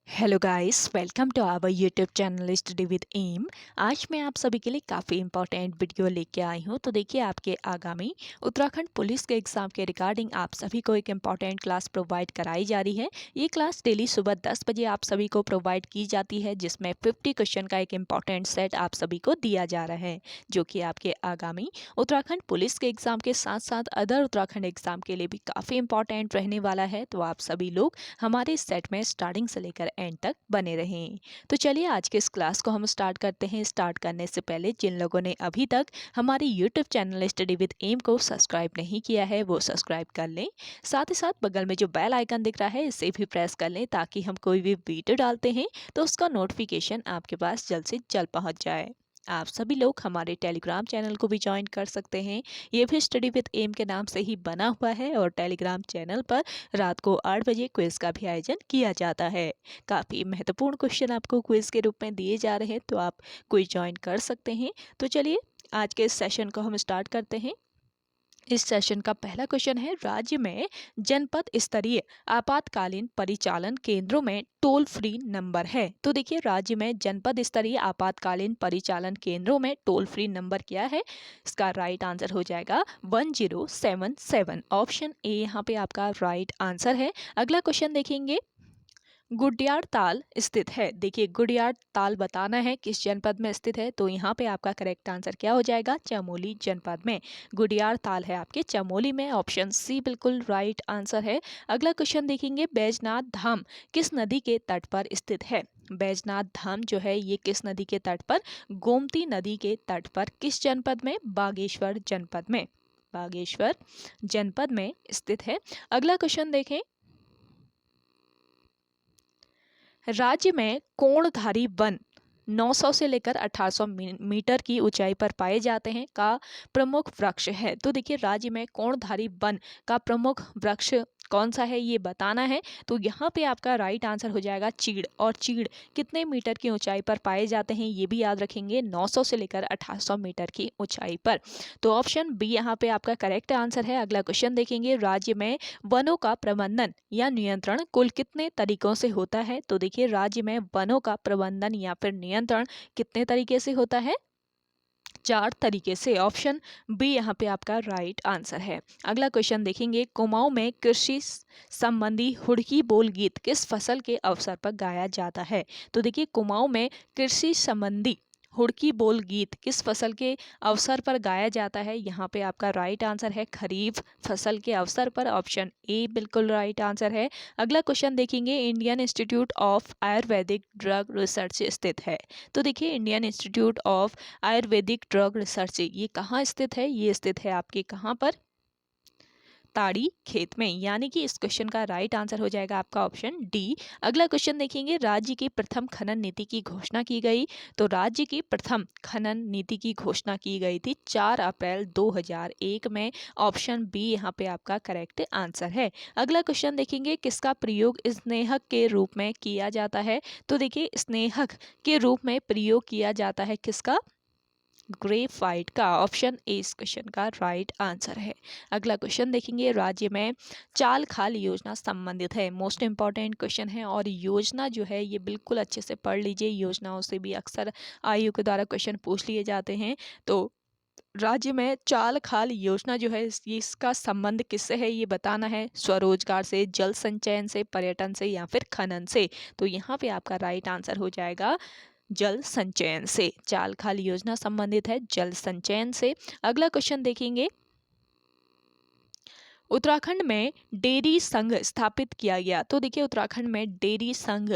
Hello guys, welcome to our YouTube channel study with M. आज मैं आप सभी के लिए काफ़ी इंपॉर्टेंट वीडियो लेके आई हूँ। तो देखिए, आपके आगामी उत्तराखंड पुलिस के एग्ज़ाम के रिगार्डिंग आप सभी को एक इम्पॉर्टेंट क्लास प्रोवाइड कराई जा रही है। ये क्लास डेली सुबह 10 बजे आप सभी को प्रोवाइड की जाती है, जिसमें 50 क्वेश्चन का एक इम्पॉर्टेंट सेट आप सभी को दिया जा रहा है, जो कि आपके आगामी उत्तराखंड पुलिस के एग्ज़ाम के साथ साथ अदर उत्तराखंड एग्ज़ाम के लिए भी काफ़ी इंपॉर्टेंट रहने वाला है। तो आप सभी लोग हमारे इस सेट में स्टार्टिंग से लेकर एंड तक बने रहें। तो चलिए, आज के इस क्लास को हम स्टार्ट करते हैं। स्टार्ट करने से पहले जिन लोगों ने अभी तक हमारे YouTube channel study with M को सब्सक्राइब नहीं किया है, वो सब्सक्राइब कर लें। साथ ही साथ बगल में जो बेल आइकन दिख रहा है, इसे भी प्रेस कर लें, ताकि हम कोई भी वीडियो डालते हैं तो उसका नोटिफिकेशन आपके पास जल्द से जल्द पहुंच जाए। आप सभी लोग हमारे टेलीग्राम चैनल को भी ज्वाइन कर सकते हैं। ये भी स्टडी विद एम के नाम से ही बना हुआ है, और टेलीग्राम चैनल पर रात को 8 बजे क्विज का भी आयोजन किया जाता है। काफ़ी महत्वपूर्ण क्वेश्चन आपको क्विज के रूप में दिए जा रहे हैं, तो आप क्विज ज्वाइन कर सकते हैं। तो चलिए, आज के इस सेशन को हम स्टार्ट करते हैं। इस सेशन का पहला क्वेश्चन है, राज्य में जनपद स्तरीय आपातकालीन परिचालन केंद्रों में टोल फ्री नंबर है। तो देखिए, राज्य में जनपद स्तरीय आपातकालीन परिचालन केंद्रों में टोल फ्री नंबर क्या है? इसका राइट आंसर हो जाएगा 1077। ऑप्शन ए यहाँ पे आपका राइट आंसर है। अगला क्वेश्चन देखेंगे, गुडियाड़ ताल स्थित है। देखिए, गुडियाड़ ताल बताना है किस जनपद में स्थित है, तो यहाँ पे आपका करेक्ट आंसर क्या हो जाएगा? चमोली जनपद में गुडियाड़ ताल है आपके चमोली में। ऑप्शन सी बिल्कुल राइट आंसर है। अगला क्वेश्चन देखेंगे, बैजनाथ धाम किस नदी के तट पर स्थित है? बैजनाथ धाम जो है ये किस नदी के तट पर? गोमती नदी के तट पर। किस जनपद में? बागेश्वर जनपद में। बागेश्वर जनपद में स्थित है। अगला क्वेश्चन देखें, राज्य में कोणधारी वन 900 से लेकर 1800 मीटर की ऊंचाई पर पाए जाते हैं का प्रमुख वृक्ष है। तो देखिए, राज्य में कोणधारी वन का प्रमुख वृक्ष कौन सा है, ये बताना है। तो यहाँ पे आपका राइट आंसर हो जाएगा चीड़। और चीड़ कितने मीटर की ऊंचाई पर पाए जाते हैं, ये भी याद रखेंगे, 900 से लेकर 1800 मीटर की ऊंचाई पर। तो ऑप्शन बी यहाँ पे आपका करेक्ट आंसर है। अगला क्वेश्चन देखेंगे, राज्य में वनों का प्रबंधन या नियंत्रण कुल कितने तरीकों से होता है? तो देखिए, राज्य में वनों का प्रबंधन या फिर नियंत्रण कितने तरीके से होता है? 4 तरीके से। ऑप्शन बी यहाँ पे आपका राइट आंसर है। अगला क्वेश्चन देखेंगे, कुमाऊं में कृषि संबंधी हुड़की बोल गीत किस फसल के अवसर पर गाया जाता है? तो देखिए, कुमाऊं में कृषि संबंधी हुड़की बोल गीत किस फसल के अवसर पर गाया जाता है? यहाँ पे आपका राइट आंसर है खरीफ फसल के अवसर पर। ऑप्शन ए बिल्कुल राइट आंसर है। अगला क्वेश्चन देखेंगे, Indian institute of Ayurvedic drug research स्थित है। तो देखिए, Indian institute of Ayurvedic drug research ये कहाँ स्थित है? ये स्थित है आपके कहाँ पर? ताड़ी खेत में। यानी कि इस क्वेश्चन का राइट आंसर हो जाएगा आपका ऑप्शन डी। अगला क्वेश्चन देखेंगे, राज्य की प्रथम खनन नीति की घोषणा की गई। तो राज्य की प्रथम खनन नीति की घोषणा की गई थी 4 अप्रैल 2001 में। ऑप्शन बी यहाँ पे आपका करेक्ट आंसर है। अगला क्वेश्चन देखेंगे, किसका प्रयोग स्नेहक के रूप में किया जाता है? तो देखिए, स्नेहक के रूप में प्रयोग किया जाता है किसका? ग्रेफाइट का। ऑप्शन ए इस क्वेश्चन का राइट आंसर है। अगला क्वेश्चन देखेंगे, राज्य में चाल खाल योजना संबंधित है। मोस्ट इंपॉर्टेंट क्वेश्चन है, और योजना जो है ये बिल्कुल अच्छे से पढ़ लीजिए। योजनाओं से भी अक्सर आयु के द्वारा क्वेश्चन पूछ लिए जाते हैं। तो राज्य में चाल खाल योजना जो है इसका संबंध किससे है, ये बताना है। स्वरोजगार से, जल संचयन से, पर्यटन से, या फिर खनन से? तो यहाँ पे आपका राइट आंसर हो जाएगा जल संचयन से। चाल खाल योजना संबंधित है जल संचयन से। अगला क्वेश्चन देखेंगे, उत्तराखंड में डेयरी संघ स्थापित किया गया। तो देखिए, उत्तराखंड में डेयरी संघ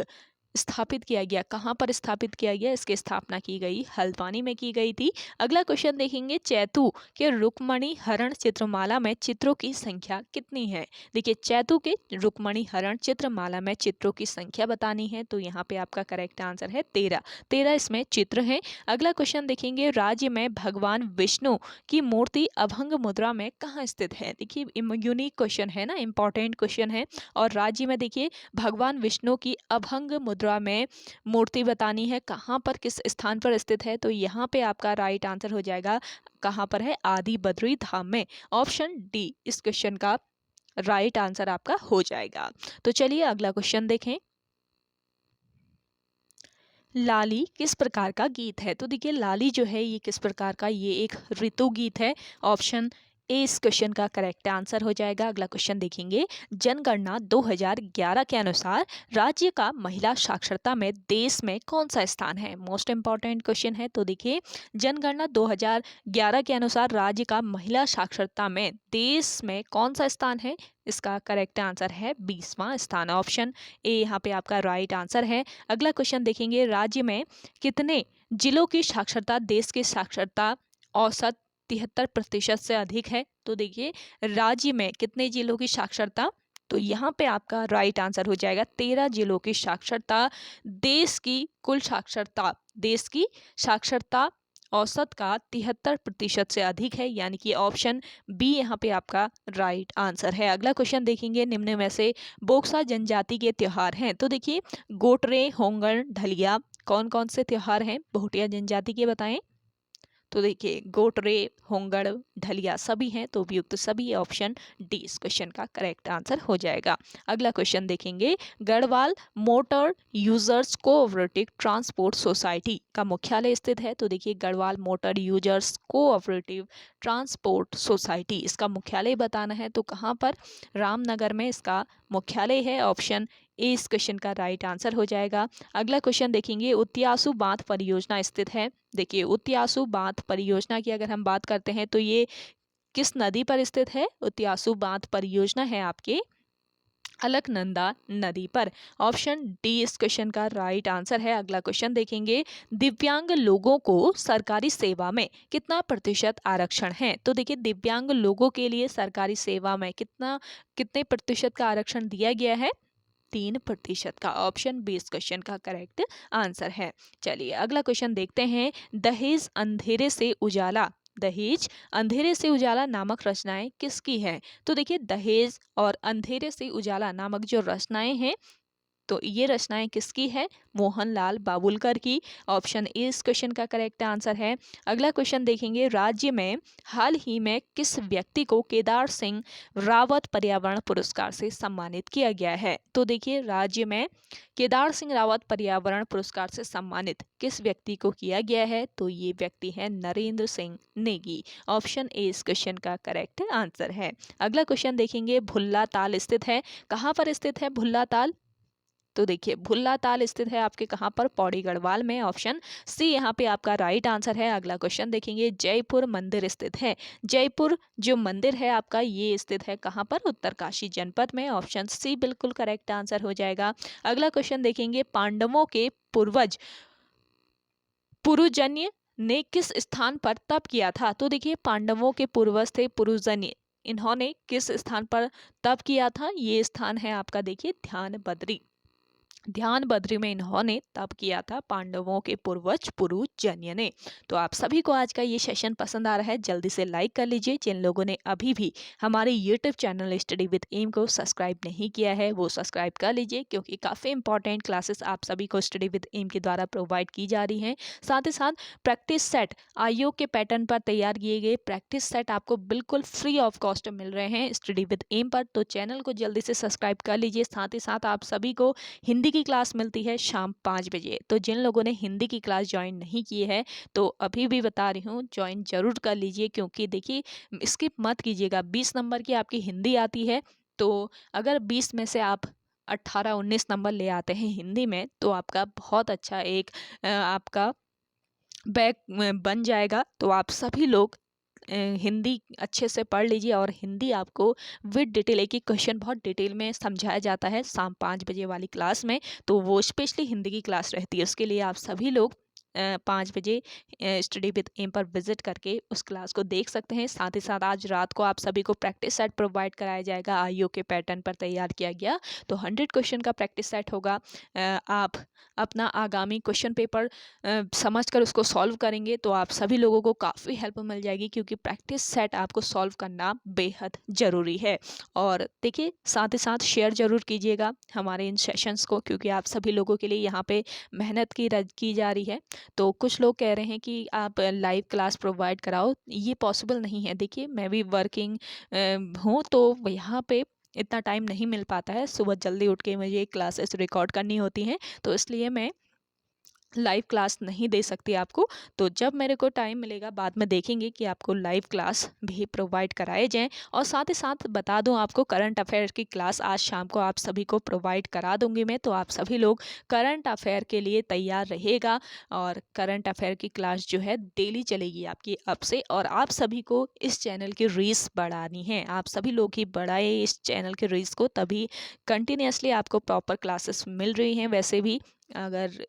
स्थापित किया गया, कहाँ पर स्थापित किया गया? इसकी स्थापना की गई हल्द्वानी में की गई थी। अगला क्वेश्चन देखेंगे, चैतू के रुक्मणी हरण चित्रमाला में चित्रों की संख्या कितनी है? देखिए, चैतू के रुक्मणी हरण चित्रमाला में चित्रों की संख्या बतानी है। तो यहाँ पे आपका करेक्ट आंसर है 13। 13 इसमें चित्र हैं। अगला क्वेश्चन देखेंगे, राज्य में भगवान विष्णु की मूर्ति अभंग मुद्रा में कहाँ स्थित है? देखिए, यूनिक क्वेश्चन है ना, इंपॉर्टेंट क्वेश्चन है। और राज्य में देखिए, भगवान विष्णु की अभंग मुद्रा में मूर्ति बतानी है, कहाँ पर, किस स्थान पर स्थित है? तो यहाँ पे आपका राइट आंसर हो जाएगा, कहाँ पर है? आदि बद्री धाम में। ऑप्शन डी इस क्वेश्चन का राइट आंसर आपका हो जाएगा। तो चलिए, अगला क्वेश्चन देखें, लाली किस प्रकार का गीत है? तो देखिए लाली जो है ये किस प्रकार का, ये एक ऋतु गीत है। ऑप्शन ए इस क्वेश्चन का करेक्ट आंसर हो जाएगा। अगला क्वेश्चन देखेंगे, जनगणना 2011 के अनुसार राज्य का महिला साक्षरता में देश में कौन सा स्थान है? मोस्ट इंपॉर्टेंट क्वेश्चन है। तो देखिए जनगणना 2011 के अनुसार राज्य का महिला साक्षरता में देश में कौन सा स्थान है? इसका करेक्ट आंसर है 20वां स्थान। ऑप्शन ए यहाँ पे आपका राइट आंसर है। अगला क्वेश्चन देखेंगे, राज्य में कितने जिलों की साक्षरता देश की साक्षरता औसत 73% से अधिक है? तो देखिए राज्य में कितने जिलों की साक्षरता, तो यहाँ पे आपका राइट आंसर हो जाएगा 13 जिलों की साक्षरता देश की कुल साक्षरता, देश की साक्षरता औसत का 73% से अधिक है, यानी कि ऑप्शन बी यहाँ पे आपका राइट आंसर है। अगला क्वेश्चन देखेंगे, निम्न में से बोक्सा जनजाति के त्योहार हैं? तो देखिए गोटरे, होंगल, ढलिया कौन कौन से त्योहार हैं भोटिया जनजाति के, बताएं। तो देखिए गोटरे, होंगड़, ढलिया सभी हैं, तो उपयुक्त सभी ऑप्शन डी इस क्वेश्चन का करेक्ट आंसर हो जाएगा। अगला क्वेश्चन देखेंगे, Garhwal motor users cooperative transport society का मुख्यालय स्थित है? तो देखिए Garhwal motor users cooperative transport society, इसका मुख्यालय बताना है, तो कहाँ पर? रामनगर में इसका मुख्यालय है। ऑप्शन ए इस क्वेश्चन का राइट आंसर हो जाएगा। अगला क्वेश्चन देखेंगे, उत्यासु बांध परियोजना स्थित है? देखिए उत्यासु बांध परियोजना की अगर हम बात करते हैं तो ये किस नदी पर स्थित है? उत्यासु बांध परियोजना है आपके अलकनंदा नदी पर। ऑप्शन डी इस क्वेश्चन का राइट आंसर है। अगला क्वेश्चन देखेंगे, दिव्यांग लोगों को सरकारी सेवा में कितना प्रतिशत आरक्षण है? तो देखिए दिव्यांग लोगों के लिए सरकारी सेवा में कितने प्रतिशत का आरक्षण दिया गया है? 3% का। ऑप्शन बी इस क्वेश्चन का करेक्ट आंसर है। चलिए अगला क्वेश्चन देखते हैं, दहेज अंधेरे से उजाला, दहेज अंधेरे से उजाला नामक रचनाएं किसकी है? तो देखिए दहेज और अंधेरे से उजाला नामक जो रचनाएं हैं, तो ये रचनाएं किसकी है? मोहनलाल बाबुलकर की। ऑप्शन ए इस क्वेश्चन का करेक्ट आंसर है। अगला क्वेश्चन देखेंगे, राज्य में हाल ही में किस व्यक्ति को केदार सिंह रावत पर्यावरण पुरस्कार से सम्मानित किया गया है? तो देखिए राज्य में केदार सिंह रावत पर्यावरण पुरस्कार से सम्मानित किस व्यक्ति को किया गया है? तो ये व्यक्ति है नरेंद्र सिंह नेगी। ऑप्शन ए इस क्वेश्चन का करेक्ट आंसर है। अगला क्वेश्चन देखेंगे, भुल्ला ताल स्थित है? कहाँ पर स्थित है भुल्ला ताल? तो देखिए भुल्ला ताल स्थित है आपके कहाँ पर? पौड़ी गढ़वाल में। ऑप्शन सी यहाँ पे आपका राइट आंसर है। अगला क्वेश्चन देखेंगे, जयपुर मंदिर स्थित है? जयपुर जो मंदिर है आपका ये स्थित है कहाँ पर? उत्तरकाशी जनपद में। ऑप्शन सी बिल्कुल करेक्ट आंसर हो जाएगा। अगला क्वेश्चन देखेंगे, पांडवों के पूर्वज पुरुजन्य ने किस स्थान पर तप किया था? तो देखिए पांडवों के पूर्वज थे पुरुजन्य, इन्होंने किस स्थान पर तप किया था? ये स्थान है आपका देखिए ध्यान बद्री, ध्यान बद्री में इन्होंने तप किया था पांडवों के पूर्वज पुरुजन्य ने। तो आप सभी को आज का ये सेशन पसंद आ रहा है, जल्दी से लाइक कर लीजिए। जिन लोगों ने अभी भी हमारे YouTube channel study with M को सब्सक्राइब नहीं किया है वो सब्सक्राइब कर लीजिए, क्योंकि काफ़ी इंपॉर्टेंट क्लासेस आप सभी को स्टडी विद एम के द्वारा प्रोवाइड की जा रही हैं। साथ ही साथ प्रैक्टिस सेट आयोग के पैटर्न पर तैयार किए गए प्रैक्टिस सेट आपको बिल्कुल फ्री ऑफ कॉस्ट मिल रहे हैं स्टडी विद एम पर, तो चैनल को जल्दी से सब्सक्राइब कर लीजिए। साथ ही साथ आप सभी को हिंदी की क्लास मिलती है शाम 5 बजे, तो जिन लोगों ने हिंदी की क्लास ज्वाइन नहीं की है तो अभी भी बता रही हूँ ज्वाइन जरूर कर लीजिए, क्योंकि देखिए स्किप मत कीजिएगा। 20 नंबर की आपकी हिंदी आती है, तो अगर 20 में से आप 18-19 नंबर ले आते हैं हिंदी में तो आपका बहुत अच्छा एक आपका बैक बन जाएगा। तो आप सभी लोग हिंदी अच्छे से पढ़ लीजिए, और हिंदी आपको विद डिटेल एक एक क्वेश्चन बहुत डिटेल में समझाया जाता है शाम 5 बजे वाली क्लास में, तो वो स्पेशली हिंदी की क्लास रहती है। उसके लिए आप सभी लोग 5 बजे स्टडी विद एम पर विजिट करके उस क्लास को देख सकते हैं। साथ ही साथ आज रात को आप सभी को प्रैक्टिस सेट प्रोवाइड कराया जाएगा, आईओ के पैटर्न पर तैयार किया गया, तो 100 क्वेश्चन का प्रैक्टिस सेट होगा। आप अपना आगामी क्वेश्चन पेपर समझ कर उसको सॉल्व करेंगे तो आप सभी लोगों को काफ़ी हेल्प मिल जाएगी, क्योंकि प्रैक्टिस सेट आपको सॉल्व करना बेहद ज़रूरी है। और देखिए साथ ही साथ शेयर ज़रूर कीजिएगा हमारे इन सेशंस को, क्योंकि आप सभी लोगों के लिए यहाँ पे मेहनत की जा रही है। तो कुछ लोग कह रहे हैं कि आप लाइव क्लास प्रोवाइड कराओ, ये पॉसिबल नहीं है। देखिए मैं भी वर्किंग हूँ, तो यहाँ पे इतना टाइम नहीं मिल पाता है, सुबह जल्दी उठ के मुझे क्लासेस रिकॉर्ड करनी होती हैं, तो इसलिए मैं लाइव क्लास नहीं दे सकती आपको। तो जब मेरे को टाइम मिलेगा बाद में देखेंगे कि आपको लाइव क्लास भी प्रोवाइड कराए जाएँ। और साथ ही साथ बता दूं आपको, करंट अफेयर की क्लास आज शाम को आप सभी को प्रोवाइड करा दूंगी मैं। तो आप सभी लोग करंट अफेयर के लिए तैयार रहेगा। और करंट अफेयर की क्लास जो है डेली चलेगी आपकी अब से। और आप सभी को इस चैनल की रीच बढ़ानी है, आप सभी लोग ही बढ़ाए इस चैनल की रीच को, तभी कंटिन्यूसली आपको प्रॉपर क्लासेस मिल रही हैं। वैसे भी अगर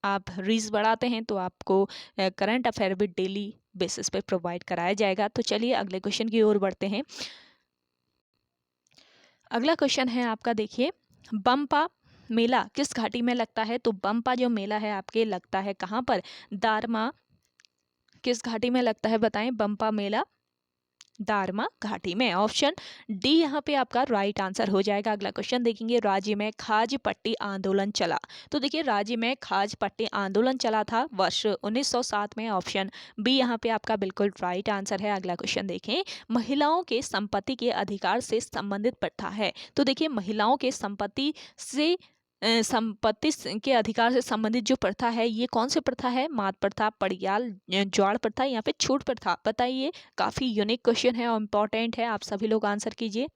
आप रीच बढ़ाते हैं तो आपको करंट अफेयर भी डेली बेसिस पे प्रोवाइड कराया जाएगा। तो चलिए अगले क्वेश्चन की ओर बढ़ते हैं। अगला क्वेश्चन है आपका, देखिए, बम्पा मेला किस घाटी में लगता है? तो बम्पा जो मेला है आपके लगता है कहाँ पर? दारमा। किस घाटी में लगता है बताएं? बम्पा मेला दारमा घाटी में। ऑप्शन डी यहाँ पे आपका राइट आंसर हो जाएगा। अगला क्वेश्चन देखेंगे, राज्य में खाज पट्टी आंदोलन चला। तो देखिए, राज्य में खाज पट्टी आंदोलन चला था वर्ष 1907 में। ऑप्शन बी यहाँ पे आपका बिल्कुल राइट आंसर है। अगला क्वेश्चन देखें, महिलाओं के संपत्ति के अधिकार से संबंधित प्रथा है। तो देखिए, महिलाओं के संपत्ति से के अधिकार से संबंधित जो प्रथा है, ये कौन सी प्रथा है? मात प्रथा, पड़ियाल, ज्वार प्रथा या फिर छूट प्रथा? बताइए। काफ़ी यूनिक क्वेश्चन है और इम्पॉर्टेंट है। आप सभी लोग आंसर कीजिए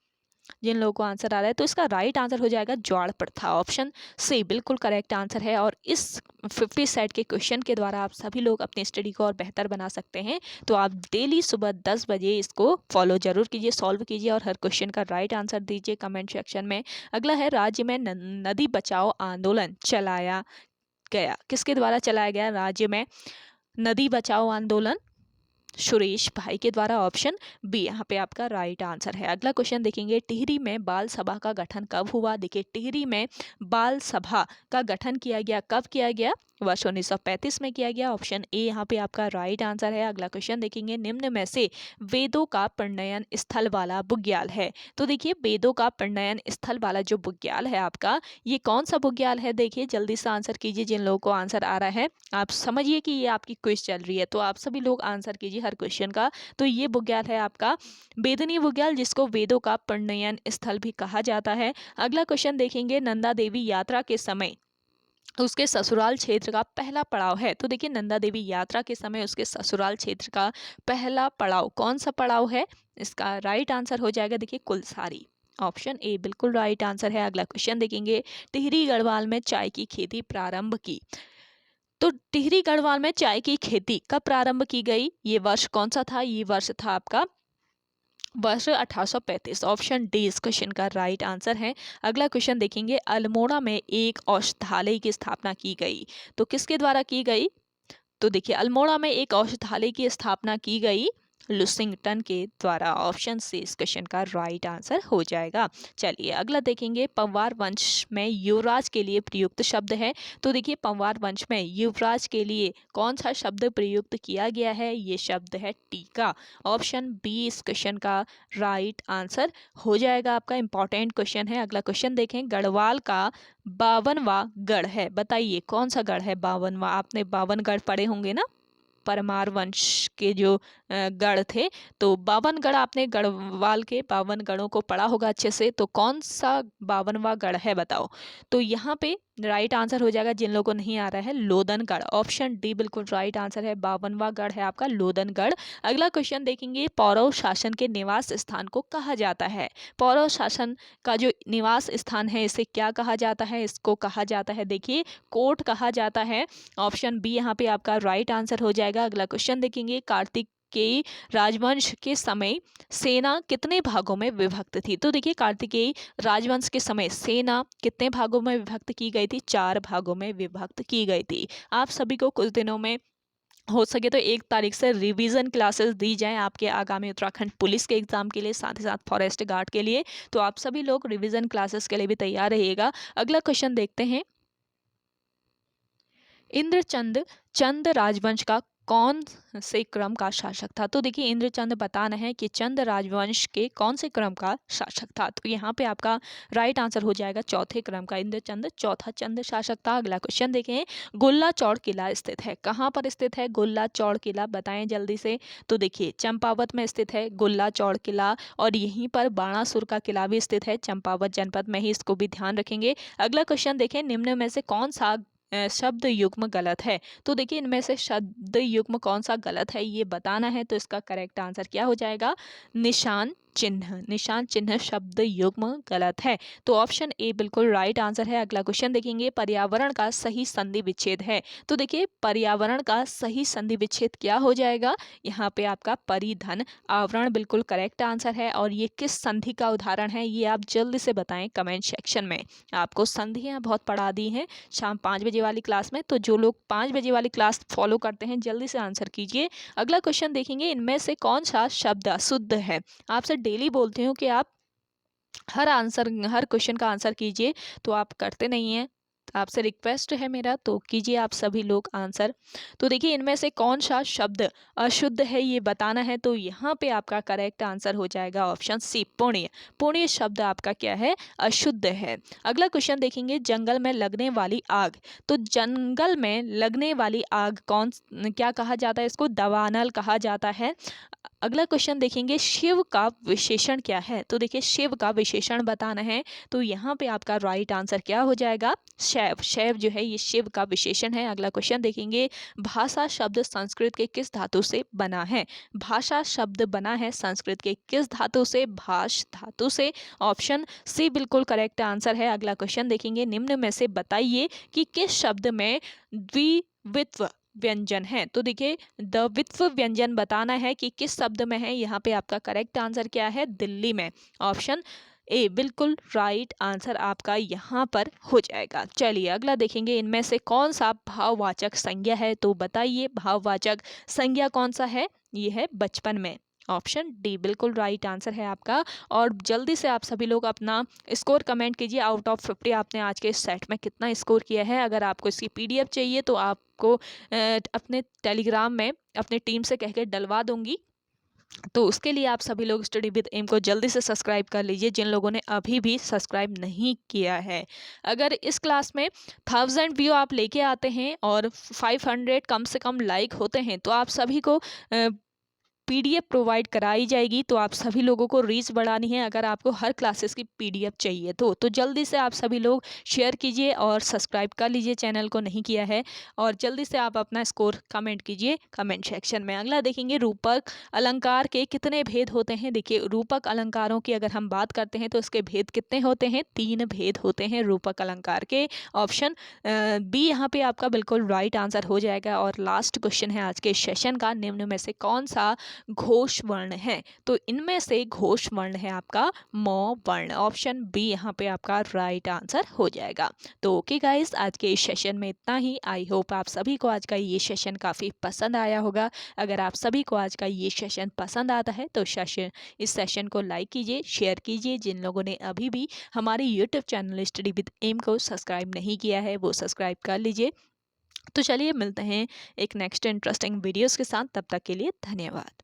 जिन लोगों को आंसर आ रहा है। तो इसका राइट आंसर हो जाएगा ज्वार प्रथा। ऑप्शन सी बिल्कुल करेक्ट आंसर है। और इस 50 सेट के क्वेश्चन के द्वारा आप सभी लोग अपनी स्टडी को और बेहतर बना सकते हैं। तो आप डेली सुबह 10 बजे इसको फॉलो जरूर कीजिए, सॉल्व कीजिए और हर क्वेश्चन का राइट आंसर दीजिए कमेंट सेक्शन में। अगला है, राज्य में नदी बचाओ आंदोलन चलाया गया। किसके द्वारा चलाया गया राज्य में नदी बचाओ आंदोलन? सुरेश भाई के द्वारा। ऑप्शन बी यहाँ पे आपका राइट आंसर है। अगला क्वेश्चन देखेंगे, टिहरी में बाल सभा का गठन कब हुआ? देखिए, टिहरी में बाल सभा का गठन किया गया, कब किया गया? वर्ष 1935 में किया गया। ऑप्शन ए यहाँ पे आपका राइट आंसर है। अगला क्वेश्चन देखेंगे, निम्न में से वेदों का प्रणयन स्थल वाला बुग्याल है। तो देखिए, वेदों का प्रणयन स्थल वाला जो बुग्याल है आपका, ये कौन सा बुग्याल है? देखिए, जल्दी से आंसर कीजिए जिन लोगों को आंसर आ रहा है। आप समझिए कि ये आपकी क्विज चल रही है, तो आप सभी लोग आंसर कीजिए हर क्वेश्चन का। तो ये बुग्याल है आपका बेदनी बुग्याल, जिसको वेदों का प्रणयन स्थल भी कहा जाता है। अगला क्वेश्चन देखेंगे, नंदा देवी यात्रा के समय उसके ससुराल क्षेत्र का पहला पड़ाव है। तो देखिए, नंदा देवी यात्रा के समय उसके ससुराल क्षेत्र का पहला पड़ाव कौन सा पड़ाव है? इसका राइट आंसर हो जाएगा, देखिए, कुलसारी। ऑप्शन ए बिल्कुल राइट आंसर है। अगला क्वेश्चन देखेंगे, टिहरी गढ़वाल में चाय की खेती प्रारंभ की। तो टिहरी गढ़वाल में चाय की खेती कब प्रारंभ की गई? ये वर्ष कौन सा था? ये वर्ष था आपका वर्ष 1835। ऑप्शन डी इस क्वेश्चन का राइट आंसर है। अगला क्वेश्चन देखेंगे, अल्मोड़ा में एक औषधालय की स्थापना की गई। तो किसके द्वारा की गई? तो देखिए, अल्मोड़ा में एक औषधालय की स्थापना की गई लुसिंगटन के द्वारा। ऑप्शन सी इस क्वेश्चन का राइट आंसर हो जाएगा। चलिए अगला देखेंगे, पंवार वंश में युवराज के लिए प्रयुक्त शब्द है। तो देखिए, पंवार वंश में युवराज के लिए कौन सा शब्द प्रयुक्त किया गया है? ये शब्द है टीका। ऑप्शन बी इस क्वेश्चन का राइट आंसर हो जाएगा। आपका इंपॉर्टेंट क्वेश्चन है। अगला क्वेश्चन देखें, गढ़वाल का 52वां गढ़ है। बताइए कौन सा गढ़ है 52वां? आपने 52 गढ़ पढ़े होंगे ना, परमार वंश के जो गढ़ थे। तो 52 गढ़ आपने गढ़वाल के 52 गढ़ों को पढ़ा होगा अच्छे से। तो कौन सा 52वां गढ़ है बताओ? तो यहाँ पे राइट आंसर हो जाएगा, जिन लोगों को नहीं आ रहा है, लोधनगढ़। ऑप्शन डी बिल्कुल राइट आंसर है। 52वां गढ़ है आपका लोधनगढ़। अगला क्वेश्चन देखेंगे, पौरव शासन के निवास स्थान को कहा जाता है। पौरव शासन का जो निवास स्थान है, इसे क्या कहा जाता है? इसको कहा जाता है, देखिए, कोट कहा जाता है। ऑप्शन बी यहाँ पे आपका राइट आंसर हो जाएगा। अगला क्वेश्चन देखेंगे, कार्तिकेय राजवंश के समय सेना कितने भागों में विभक्त थी? तो देखिए, कार्तिकेय राजवंश के समय सेना कितने भागों में विभक्त की गई थी? 4 भागों में विभक्त की गई थी। आप सभी को कुछ दिनों में हो सके तो 1 तारीख से रिवीजन क्लासेस दी जाएं आपके आगामी उत्तराखंड पुलिस के एग्जाम के लिए, साथ ही साथ फॉरेस्ट गार्ड के लिए। तो आप सभी लोग रिवीजन क्लासेस के लिए भी तैयार रहिएगा। अगला क्वेश्चन देखते हैं, इंद्रचंद चंद राजवंश का कौन से क्रम का शासक था? तो देखिए, इंद्रचंद बताना है कि चंद राजवंश के कौन से क्रम का शासक था। तो यहाँ पे आपका राइट आंसर हो जाएगा चौथे क्रम का। इंद्रचंद चौथा चंद शासक था। अगला क्वेश्चन देखें, गोल्ला चौड़ किला स्थित है। कहाँ पर स्थित है गोल्ला चौड़ किला? बताएं जल्दी से। तो देखिए, चंपावत में स्थित है गोल्ला चौड़ किला। और यहीं पर बाणासुर का किला भी स्थित है चंपावत जनपद में ही, इसको भी ध्यान रखेंगे। अगला क्वेश्चन देखें, निम्न में से कौन सा शब्द युग्म गलत है? तो देखिए इनमें से शब्द युग्म कौन सा गलत है ये बताना है, तो इसका करेक्ट आंसर क्या हो जाएगा? निशान चिन्ह। निशान चिन्ह शब्द युग्म गलत है। तो ऑप्शन ए बिल्कुल राइट आंसर है। अगला क्वेश्चन देखेंगे, पर्यावरण का सही संधि विच्छेद है। तो देखिए पर्यावरण का सही संधि विच्छेद क्या हो जाएगा? यहाँ पे आपका परिधन आवरण बिल्कुल करेक्ट आंसर है। और ये किस संधि का उदाहरण है ये आप जल्दी से बताएं कमेंट सेक्शन में। आपको संधियाँ बहुत पढ़ा दी हैं शाम 5 बजे वाली क्लास में, तो जो लोग 5 बजे वाली क्लास फॉलो करते हैं जल्दी से आंसर कीजिए। अगला क्वेश्चन देखेंगे, इनमें से कौन सा शब्द अशुद्ध है? आपसे डेली बोलती हूँ कि आप हर क्वेश्चन का आंसर कीजिए, तो आप करते नहीं हैं। आपसे रिक्वेस्ट है मेरा, तो कीजिए आप सभी लोग आंसर। तो देखिए इनमें से कौन सा शब्द अशुद्ध है ये बताना है, तो यहाँ पे आपका करेक्ट आंसर हो जाएगा ऑप्शन सी पुण्य। पुण्य शब्द आपका क्या है? अशुद्ध है। अगला क्वेश्चन देखेंगे, जंगल में लगने वाली आग। तो जंगल में लगने वाली आग क्या कहा जाता है? इसको दावानल कहा जाता है। अगला क्वेश्चन देखेंगे, शिव का विशेषण क्या है? तो देखिए शिव का विशेषण बताना है, तो यहाँ पे आपका राइट आंसर क्या हो जाएगा? शैव। शैव जो है ये शिव का विशेषण है। अगला क्वेश्चन देखेंगे, भाषा शब्द संस्कृत के किस धातु से बना है? भाषा शब्द बना है संस्कृत के किस धातु से? भाष धातु से। ऑप्शन सी बिल्कुल करेक्ट आंसर है। अगला क्वेश्चन देखेंगे, निम्न में से बताइए कि किस शब्द में द्विवित्व व्यंजन है? तो देखिए द्वित्व व्यंजन बताना है कि किस शब्द में है। यहाँ पे आपका करेक्ट आंसर क्या है? दिल्ली में। ऑप्शन ए बिल्कुल राइट आंसर आपका यहाँ पर हो जाएगा। चलिए अगला देखेंगे, इनमें से कौन सा भाववाचक संज्ञा है? तो बताइए भाववाचक संज्ञा कौन सा है? ये है बचपन में। ऑप्शन डी बिल्कुल राइट आंसर है आपका। और जल्दी से आप सभी लोग अपना स्कोर कमेंट कीजिए। आउट ऑफ 50 आपने आज के इस सेट में कितना स्कोर किया है? अगर आपको इसकी पीडीएफ चाहिए तो आपको अपने टेलीग्राम में अपने टीम से कह के डलवा दूंगी। तो उसके लिए आप सभी लोग स्टडी विद एम को जल्दी से सब्सक्राइब कर लीजिए, जिन लोगों ने अभी भी सब्सक्राइब नहीं किया है। अगर इस क्लास में 1000 व्यू आप लेके आते हैं और 500 कम से कम लाइक होते हैं, तो आप सभी को पीडीएफ प्रोवाइड कराई जाएगी। तो आप सभी लोगों को रीच बढ़ानी है अगर आपको हर क्लासेस की पीडीएफ चाहिए तो जल्दी से आप सभी लोग शेयर कीजिए और सब्सक्राइब कर लीजिए चैनल को नहीं किया है। और जल्दी से आप अपना स्कोर कमेंट कीजिए कमेंट सेक्शन में। अगला देखेंगे, रूपक अलंकार के कितने भेद होते हैं? देखिए रूपक अलंकारों की अगर हम बात करते हैं तो इसके भेद कितने होते हैं? 3 भेद होते हैं रूपक अलंकार के। ऑप्शन बी यहाँ पे आपका बिल्कुल राइट आंसर हो जाएगा। और लास्ट क्वेश्चन है आज के सेशन का, निम्न में से कौन सा घोष वर्ण है? तो इनमें से घोष वर्ण है आपका मौ वर्ण। ऑप्शन बी यहाँ पे आपका राइट आंसर हो जाएगा। तो ओके गाइस, आज के इस सेशन में इतना ही। आई होप आप सभी को आज का ये सेशन काफ़ी पसंद आया होगा। अगर आप सभी को आज का ये सेशन पसंद आता है तो इस सेशन को लाइक कीजिए, शेयर कीजिए। जिन लोगों ने अभी भी हमारे YouTube channel study with M को सब्सक्राइब नहीं किया है वो सब्सक्राइब कर लीजिए। तो चलिए मिलते हैं एक नेक्स्ट इंटरेस्टिंग वीडियोस के साथ, तब तक के लिए धन्यवाद।